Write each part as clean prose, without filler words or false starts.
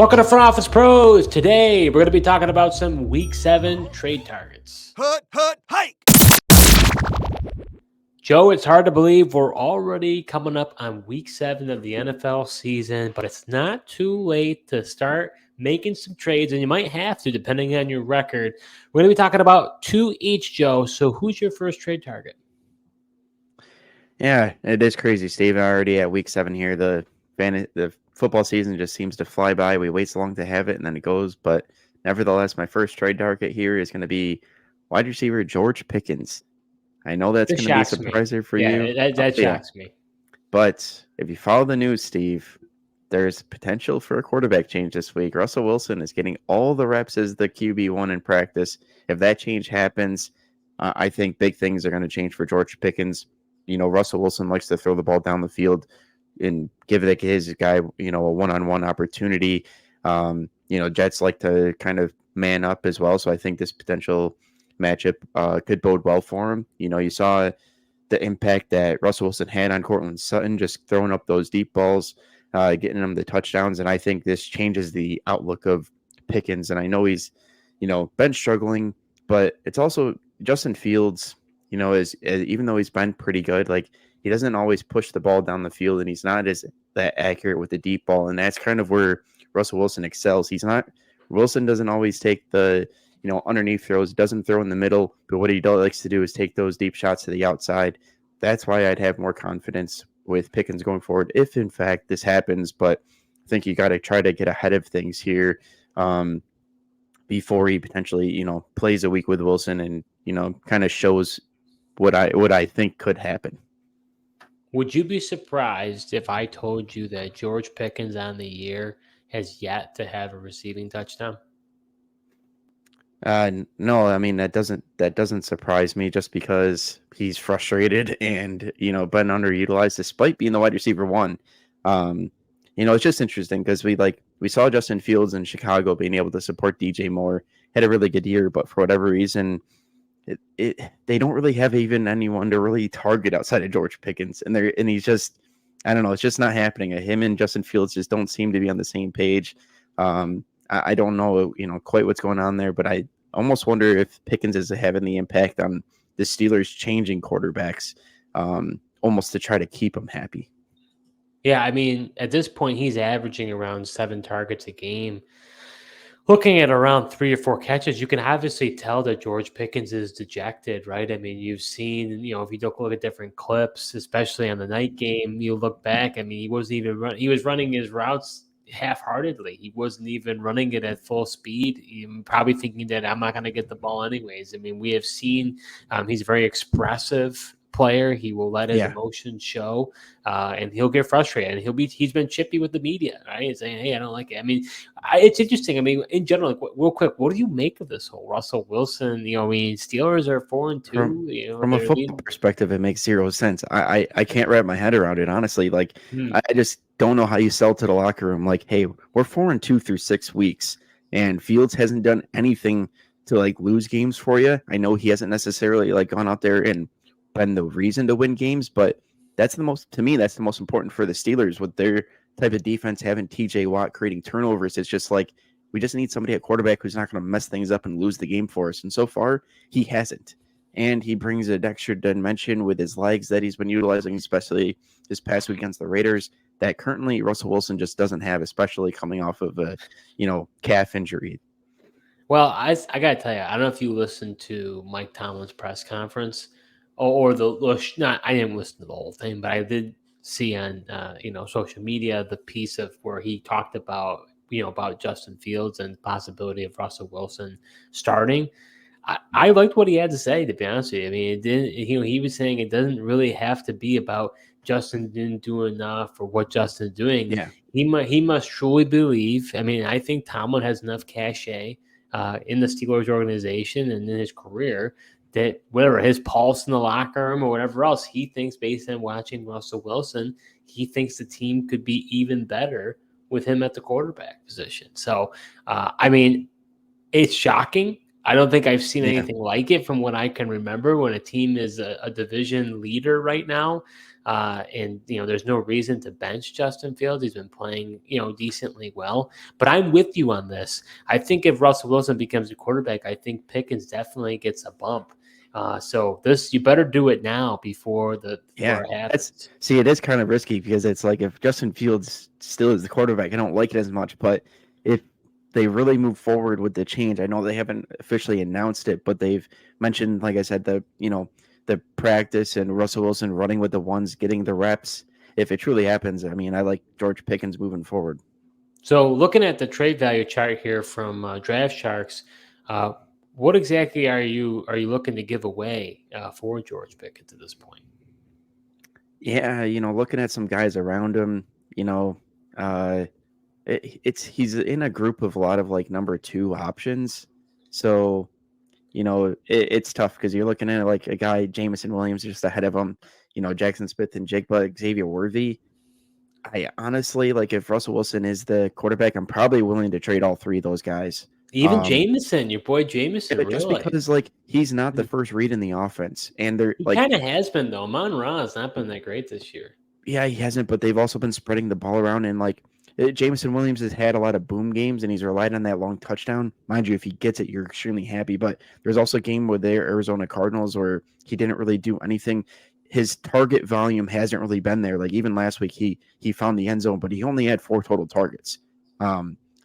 Welcome to Front Office Pros. Today, we're going to be talking about some Week 7 trade targets. Hike! Joe, it's hard to believe we're already coming up on Week 7 of the NFL season, but it's not too late to start making some trades, and you might have to, depending on your record. We're going to be talking about 2 each, Joe. So who's your first trade target? Yeah, it is crazy, Steve. Already at Week 7 here, the football season just seems to fly by. We wait so long to have it, and then it goes. But nevertheless, my first trade target here is going to be wide receiver George Pickens. I know that's going to be a surpriser for you. That shocks me. But if you follow the news, Steve, there's potential for a quarterback change this week. Russell Wilson is getting all the reps as the QB1 in practice. If that change happens, I think big things are going to change for George Pickens. You know, Russell Wilson likes to throw the ball down the field and give his guy, a one-on-one opportunity. Jets like to kind of man up as well. So I think this potential matchup could bode well for him. You saw the impact that Russell Wilson had on Cortland Sutton, just throwing up those deep balls, getting him the touchdowns. And I think this changes the outlook of Pickens. And I know he's, been struggling, but it's also Justin Fields, is even though he's been pretty good, like he doesn't always push the ball down the field and he's not as that accurate with the deep ball. And that's kind of where Russell Wilson excels. Wilson doesn't always take the, underneath throws, doesn't throw in the middle, but what he likes to do is take those deep shots to the outside. That's why I'd have more confidence with Pickens going forward, if in fact this happens. But I think you got to try to get ahead of things here before he potentially, plays a week with Wilson and, kind of shows what I think could happen. Would you be surprised if I told you that George Pickens on the year has yet to have a receiving touchdown? No, I mean that doesn't surprise me just because he's frustrated and been underutilized despite being the wide receiver one. It's just interesting because we saw Justin Fields in Chicago being able to support DJ Moore, had a really good year, but for whatever reason, they don't really have even anyone to really target outside of George Pickens, and he's just, I don't know, it's just not happening. Him and Justin Fields just don't seem to be on the same page. I don't know, quite what's going on there, but I almost wonder if Pickens is having the impact on the Steelers changing quarterbacks, almost to try to keep them happy. Yeah, I mean, at this point, he's averaging around 7 targets a game. Looking at around 3 or 4 catches, you can obviously tell that George Pickens is dejected, right? I mean, you've seen, if you look at different clips, especially on the night game, you look back, I mean, he wasn't even he was running his routes half-heartedly. He wasn't even running it at full speed, probably thinking that I'm not going to get the ball anyways. I mean, we have seen he's a very expressive player. He will let his emotions show, and he'll get frustrated. And he's been chippy with the media, right? Saying, "Hey, I don't like it." I mean, it's interesting. I mean, in general, real quick, what do you make of this whole Russell Wilson? Steelers are 4-2. From a football perspective, it makes zero sense. I can't wrap my head around it, honestly. Like, I just don't know how you sell to the locker room. Like, hey, we're 4-2 through 6 weeks, and Fields hasn't done anything to lose games for you. I know he hasn't necessarily gone out there and been the reason to win games, but that's the most important for the Steelers with their type of defense, having TJ Watt creating turnovers. It's just we just need somebody at quarterback who's not going to mess things up and lose the game for us. And so far, he hasn't. And he brings an extra dimension with his legs that he's been utilizing, especially this past week against the Raiders, that currently Russell Wilson just doesn't have, especially coming off of a, calf injury. Well, I got to tell you, I don't know if you listened to Mike Tomlin's press conference. I didn't listen to the whole thing, but I did see on social media the piece of where he talked about about Justin Fields and the possibility of Russell Wilson starting. I liked what he had to say, to be honest with you. I mean, it didn't. He was saying it doesn't really have to be about Justin didn't do enough or what Justin's doing. Yeah, he must truly believe. I mean, I think Tomlin has enough cachet in the Steelers organization and in his career that whatever his pulse in the locker room or whatever else, he thinks based on watching Russell Wilson, he thinks the team could be even better with him at the quarterback position. So, I mean, it's shocking. I don't think I've seen Yeah. anything like it from what I can remember when a team is a division leader right now. And, there's no reason to bench Justin Fields. He's been playing, decently well. But I'm with you on this. I think if Russell Wilson becomes a quarterback, I think Pickens definitely gets a bump. So you better do it now before Yeah, it happens. it is kind of risky because it's like if Justin Fields still is the quarterback, I don't like it as much. But if they really move forward with the change, I know they haven't officially announced it, but they've mentioned, like I said, the practice and Russell Wilson running with the ones, getting the reps. If it truly happens, I mean, I like George Pickens moving forward. So looking at the trade value chart here from Draft Sharks, uh, what exactly are you looking to give away for George Pickens at this point? Yeah, looking at some guys around him, uh, he's in a group of a lot of like number two options. So it's tough because you're looking at like a guy, Jameson Williams, just ahead of him, Jackson Smith and Xavier Worthy. I honestly, like, if Russell Wilson is the quarterback, I'm probably willing to trade all three of those guys. Even Jameson, your boy Jameson, Just really? because, like, he's not the first read in the offense. And they're He like, kind of has been though. Mon-Ra has not been that great this year. yeah, he hasn't, but they've also been spreading the ball around. And like, Jameson Williams has had a lot of boom games and he's relied on that long touchdown. Mind you, if he gets it, you're extremely happy. But there's also a game with the Arizona Cardinals where he didn't really do anything. His target volume hasn't really been there. Like even last week, he found the end zone, but he only had 4 total targets.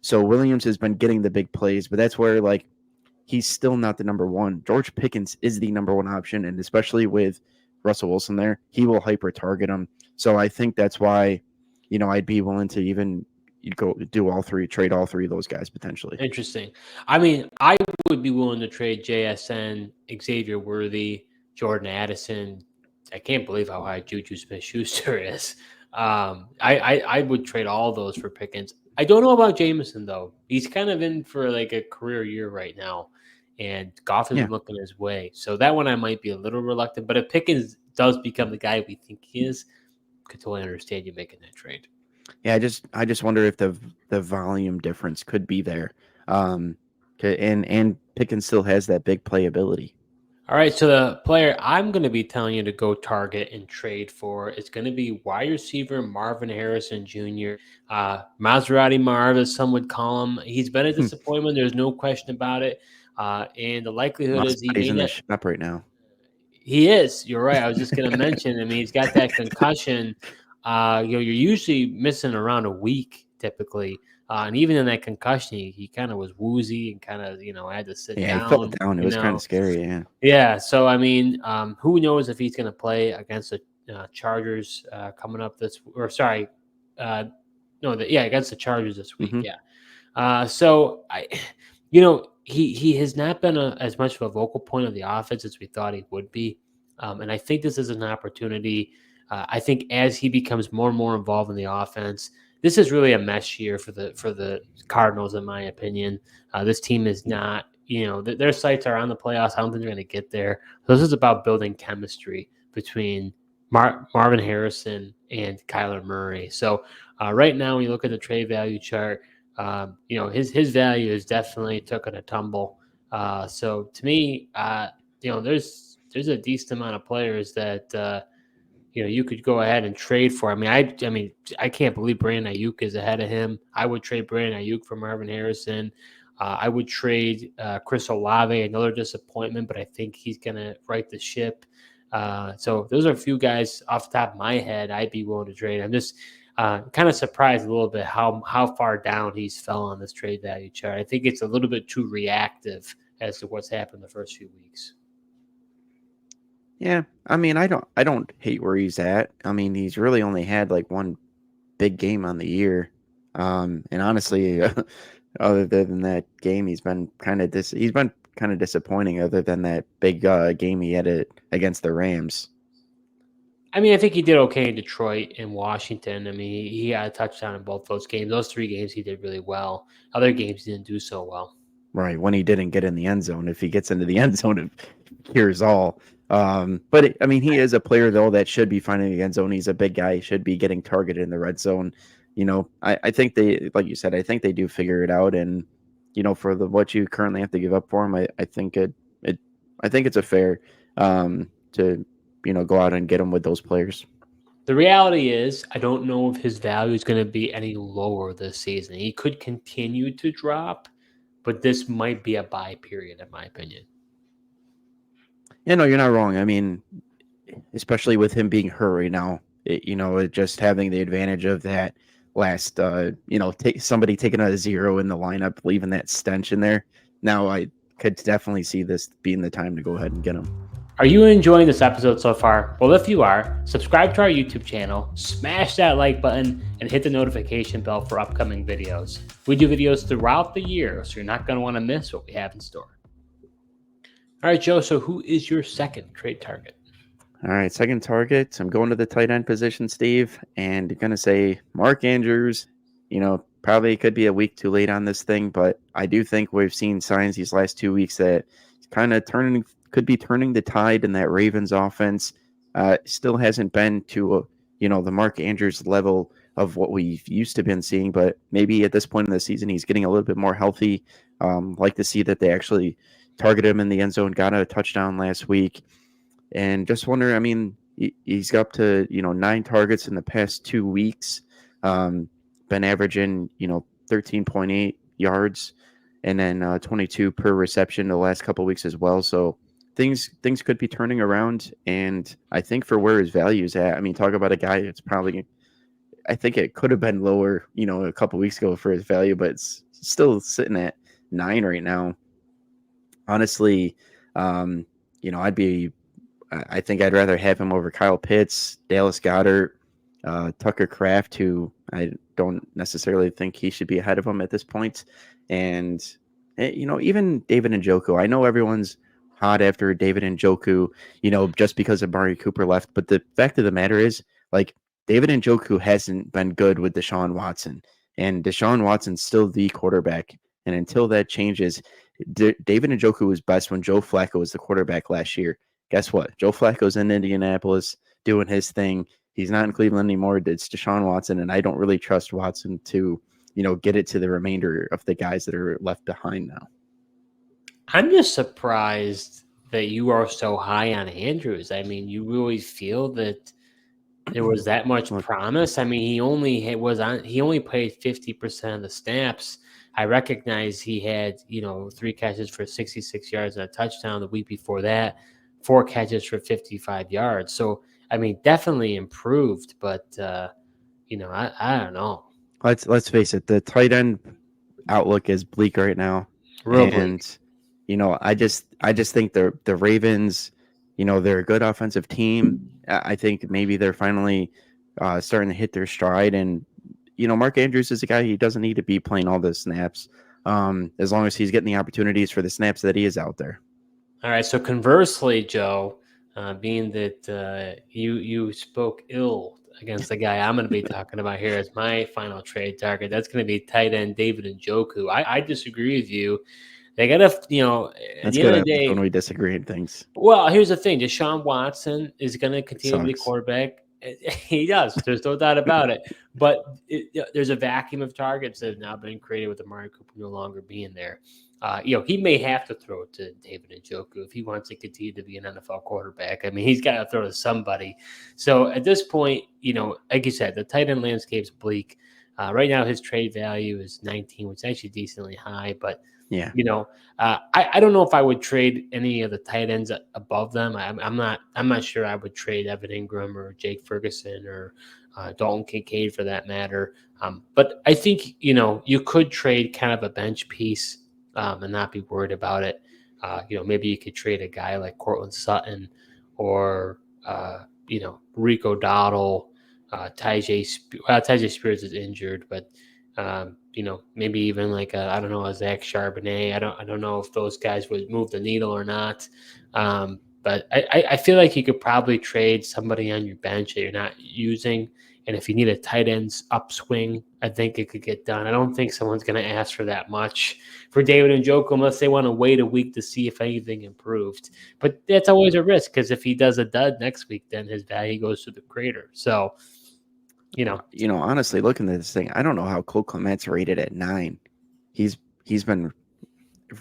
So Williams has been getting the big plays, but that's where like he's still not the number one. George Pickens is the number one option, and especially with Russell Wilson there, he will hyper target him. So I think that's why, I'd be willing to even go do all three, trade all three of those guys potentially. Interesting. I mean, I would be willing to trade JSN, Xavier Worthy, Jordan Addison. I can't believe how high Juju Smith-Schuster is. I would trade all those for Pickens. I don't know about Jameson though. He's kind of in for like a career year right now, and Goff has Yeah, been looking his way. So that one I might be a little reluctant. But if Pickens does become the guy we think he is, could totally understand you making that trade. yeah. I just wonder if the volume difference could be there. And Pickens still has that big playability. All right, so the player I'm going to be telling you to go target and trade for is going to be wide receiver Marvin Harrison Jr. Maserati Marv, as some would call him. He's been a disappointment. There's no question about it. And the likelihood is he He's may in the not. shop right now. He is. You're right. I was just going to mention. I mean, he's got that concussion. You're usually missing around a week typically. And even in that concussion, he kind of was woozy and kind of, had to sit Yeah, he fell down, down. It was kind of scary. Yeah. Yeah, so I mean, who knows if he's going to play against the Chargers coming up uh, no, against the Chargers this week. Hmm. Yeah, so he has not been as much of a vocal point of the offense as we thought he would be, and I think this is an opportunity. I think as he becomes more and more involved in the offense, this is really a mesh year for the Cardinals, in my opinion. This team is not, their sights are on the playoffs. I don't think they're going to get there. So this is about building chemistry between Marvin Harrison and Kyler Murray. So right now, when you look at the trade value chart, his value is definitely took a tumble. So to me, there's a decent amount of players that you could go ahead and trade for. I mean, I can't believe Brandon Ayuk is ahead of him. I would trade Brandon Ayuk for Marvin Harrison. I would trade Chris Olave, another disappointment, but I think he's going to right the ship. So those are a few guys off the top of my head I'd be willing to trade. I'm just kind of surprised a little bit how far down he's fell on this trade value chart. I think it's a little bit too reactive as to what's happened the first few weeks. Yeah, I mean, I don't hate where he's at. I mean, he's really only had like one big game on the year, and honestly, other than that game, he's been kind of disappointing. Other than that big game he had against the Rams. I mean, I think he did okay in Detroit and Washington. I mean, he had a touchdown in both those games. Those 3 games he did really well. Other games he didn't do so well. Right, when he didn't get in the end zone. If he gets into the end zone, it cures all. I mean, he is a player though that should be finding the end zone. He's a big guy. He should be getting targeted in the red zone. I think they, like you said, I think they do figure it out. And for what you currently have to give up for him, I think I think it's a fair to go out and get him with those players. The reality is, I don't know if his value is going to be any lower this season. He could continue to drop, but this might be a buy period, in my opinion. Yeah, no, you're not wrong. I mean, especially with him being hurt right now, just having the advantage of that last, somebody taking a 0 in the lineup, leaving that stench in there. Now I could definitely see this being the time to go ahead and get him. Are you enjoying this episode so far? Well, if you are, subscribe to our YouTube channel, smash that like button, and hit the notification bell for upcoming videos. We do videos throughout the year, so you're not going to want to miss what we have in store. All right, Joe, so who is your second trade target? All right, second target. I'm going to the tight end position, Steve, and you're going to say Mark Andrews. Probably could be a week too late on this thing, but I do think we've seen signs these last 2 weeks that it's kind of could be turning the tide in that Ravens offense. Still hasn't been to the Mark Andrews level of what we've used to been seeing, but maybe at this point in the season he's getting a little bit more healthy. Like to see that they actually targeted him in the end zone, got a touchdown last week, and just wonder. I mean, he's up to 9 targets in the past 2 weeks. Been averaging 13.8 yards, and then 22 per reception the last couple of weeks as well. So things could be turning around, and I think for where his value is at, I mean, talk about a guy that's probably, I think it could have been lower, a couple of weeks ago for his value, but it's still sitting at 9 right now. Honestly, I think I'd rather have him over Kyle Pitts, Dallas Goedert, Tucker Kraft, who I don't necessarily think he should be ahead of him at this point. And, even David Njoku. I know everyone's hot after David Njoku, just because of Amari Cooper left. But the fact of the matter is, David Njoku hasn't been good with Deshaun Watson. And Deshaun Watson's still the quarterback. And until that changes, David Njoku was best when Joe Flacco was the quarterback last year. Guess what? Joe Flacco's in Indianapolis doing his thing. He's not in Cleveland anymore. It's Deshaun Watson, and I don't really trust Watson to, get it to the remainder of the guys that are left behind now. I'm just surprised that you are so high on Andrews. I mean, you really feel that there was that much promise? I mean, he only played 50% of the snaps. I recognize he had, 3 catches for 66 yards and a touchdown the week before that, 4 catches for 55 yards. So, I mean, definitely improved, but I don't know. Let's face it, the tight end outlook is bleak right now. Real bleak. I just think the Ravens, they're a good offensive team. I think maybe they're finally starting to hit their stride, and Mark Andrews is a guy, he doesn't need to be playing all the snaps, as long as he's getting the opportunities for the snaps that he is out there. All right. So conversely, Joe, being that you spoke ill against the guy I'm going to be talking about here as my final trade target, that's going to be tight end David Njoku. I disagree with you. They got to, at the end of the day, when we disagree in things. Well, here's the thing: Deshaun Watson is going to continue to be quarterback. He does. There's no doubt about it. But there's a vacuum of targets that have now been created with Amari Cooper no longer being there. He may have to throw it to David Njoku if he wants to continue to be an NFL quarterback. I mean, he's got to throw to somebody. So at this point, like you said, the tight end landscape's bleak. Right now, his trade value is 19, which is actually decently high. But yeah, I don't know if I would trade any of the tight ends above them. I'm not sure I would trade Evan Ingram or Jake Ferguson or Dalton Kincaid for that matter. But I think you could trade kind of a bench piece and not be worried about it. Maybe you could trade a guy like Cortland Sutton or Rico Dowdle. Tyjae Spears is injured, but maybe even like a Zach Charbonnet. I don't know if those guys would move the needle or not. But I feel like you could probably trade somebody on your bench that you're not using. And if you need a tight ends upswing, I think it could get done. I don't think someone's going to ask for that much for David Njoku unless they want to wait a week to see if anything improved. But that's always a risk because if he does a dud next week, then his value goes to the crater. So, honestly, looking at this thing, I don't know how Cole Clement's rated at 9. He's been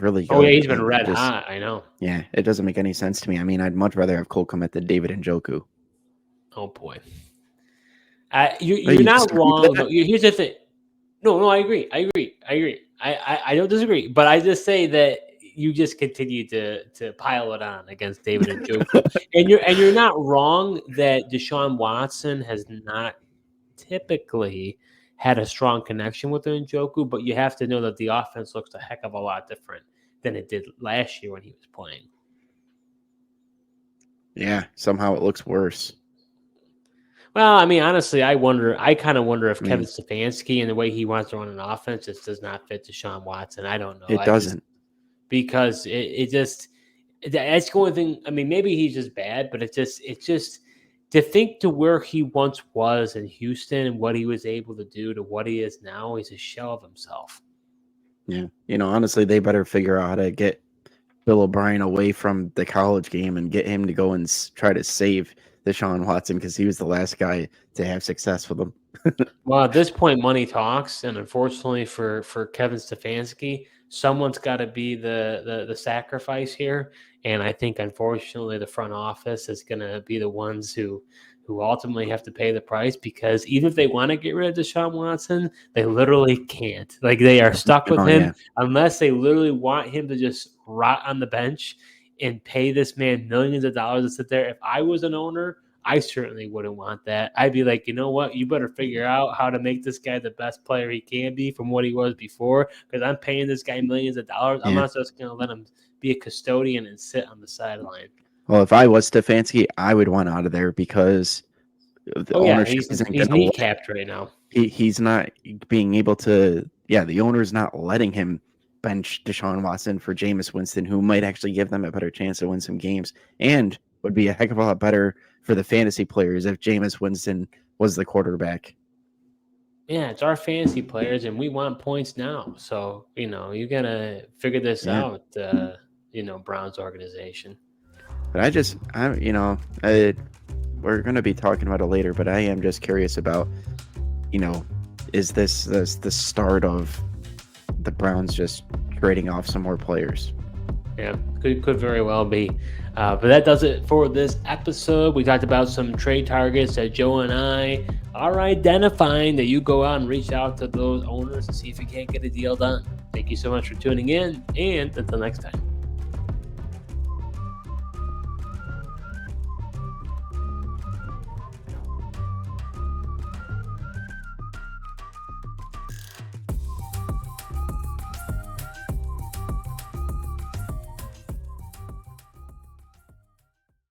really good. Oh, yeah, he's been and red just hot. I know. yeah, it doesn't make any sense to me. I mean, I'd much rather have Cole Kmet than David Njoku. Oh, boy. Oh, You're you not disagree with wrong, that? though. Here's the thing. No, I agree. I don't disagree, but I just say that you just continue to pile it on against David Njoku, and you're not wrong that Deshaun Watson has not typically had a strong connection with Njoku, but you have to know that the offense looks a heck of a lot different than it did last year when he was playing. Yeah, somehow it looks worse. Well, I mean, honestly, I kind of wonder if I Kevin mean, Stefanski and the way he wants to run an offense just does not fit Deshaun Watson. I don't know. it doesn't. Because it just that's the only thing. I mean, maybe he's just bad, but it's just to think to where he once was in Houston and what he was able to do to what he is now. He's a shell of himself. Yeah, honestly, they better figure out how to get Bill O'Brien away from the college game and get him to go and try to save Deshaun Watson because he was the last guy to have success with him. Well, at this point, money talks, and unfortunately for Kevin Stefanski, someone's got to be the sacrifice here. And I think, unfortunately, the front office is going to be the ones who ultimately have to pay the price because even if they want to get rid of Deshaun Watson, they literally can't. Like they are stuck with Oh, him yeah. unless they literally want him to just rot on the bench and pay this man millions of dollars to sit there. If I was an owner, I certainly wouldn't want that. I'd be like, you know what? You better figure out how to make this guy the best player he can be from what he was before because I'm paying this guy millions of dollars. I'm Yeah. not just going to let him be a custodian and sit on the sideline. Well, if I was Stefanski, I would want out of there because the ownership he's isn't going to let kneecapped right now. he's not being able to. Yeah, the owner's not letting him bench Deshaun Watson for Jameis Winston, who might actually give them a better chance to win some games and would be a heck of a lot better for the fantasy players if Jameis Winston was the quarterback. Yeah, it's our fantasy players, and we want points now. So, you got to figure this out, Browns organization. But we're going to be talking about it later, but I am just curious about, is this the start of the Browns just trading off some more players? Yeah, could very well be. But that does it for this episode. We talked about some trade targets that Joe and I are identifying that you go out and reach out to those owners and see if you can't get a deal done. Thank you so much for tuning in, and until next time.